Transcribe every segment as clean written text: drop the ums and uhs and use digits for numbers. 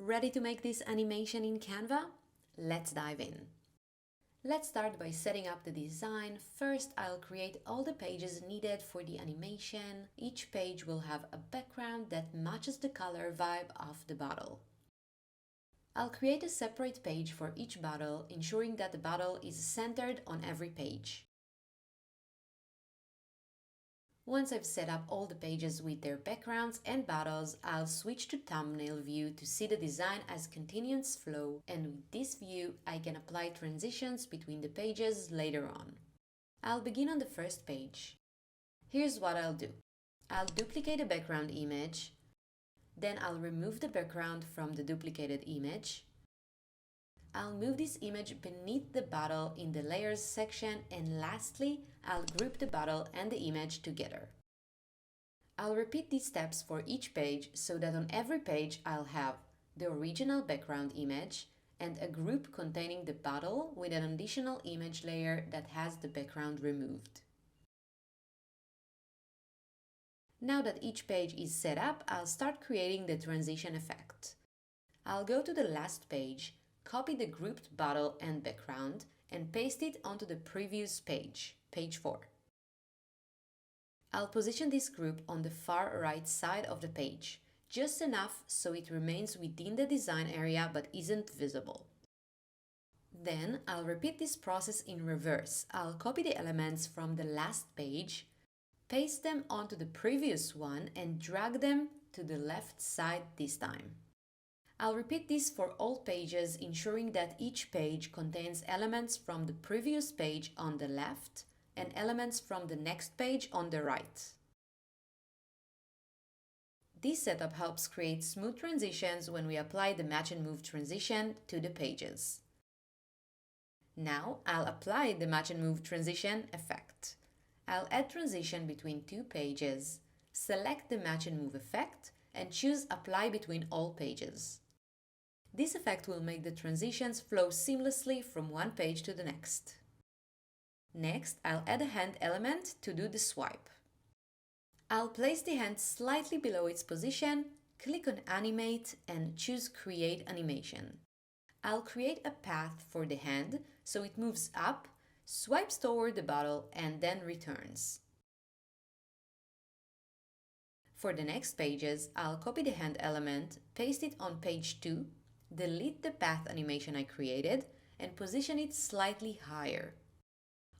Ready to make this animation in Canva? Let's dive in. Let's start by setting up the design. First, I'll create all the pages needed for the animation. Each page will have a background that matches the color vibe of the bottle. I'll create a separate page for each bottle, ensuring that the bottle is centered on every page. Once I've set up all the pages with their backgrounds and bottles, I'll switch to thumbnail view to see the design as continuous flow, and with this view I can apply transitions between the pages later on. I'll begin on the first page. Here's what I'll do. I'll duplicate a background image, then I'll remove the background from the duplicated image. I'll move this image beneath the bottle in the layers section, and lastly, I'll group the bottle and the image together. I'll repeat these steps for each page so that on every page I'll have the original background image and a group containing the bottle with an additional image layer that has the background removed. Now that each page is set up, I'll start creating the transition effect. I'll go to the last page, copy the grouped bottle and background, and paste it onto the previous page, page 4. I'll position this group on the far right side of the page, just enough so it remains within the design area but isn't visible. Then I'll repeat this process in reverse. I'll copy the elements from the last page, paste them onto the previous one, and drag them to the left side this time. I'll repeat this for all pages, ensuring that each page contains elements from the previous page on the left and elements from the next page on the right. This setup helps create smooth transitions when we apply the match and move transition to the pages. Now I'll apply the match and move transition effect. I'll add transition between two pages, select the match and move effect, and choose Apply between all pages. This effect will make the transitions flow seamlessly from one page to the next. Next, I'll add a hand element to do the swipe. I'll place the hand slightly below its position, click on Animate, and choose Create Animation. I'll create a path for the hand so it moves up, swipes toward the bottle, and then returns. For the next pages, I'll copy the hand element, paste it on page 2, delete the path animation I created, and position it slightly higher.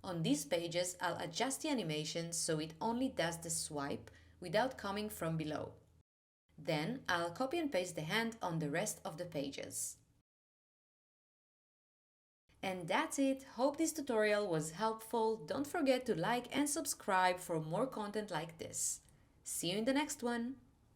On these pages, I'll adjust the animation so it only does the swipe without coming from below. Then I'll copy and paste the hand on the rest of the pages. And that's it. Hope this tutorial was helpful. Don't forget to like and subscribe for more content like this. See you in the next one.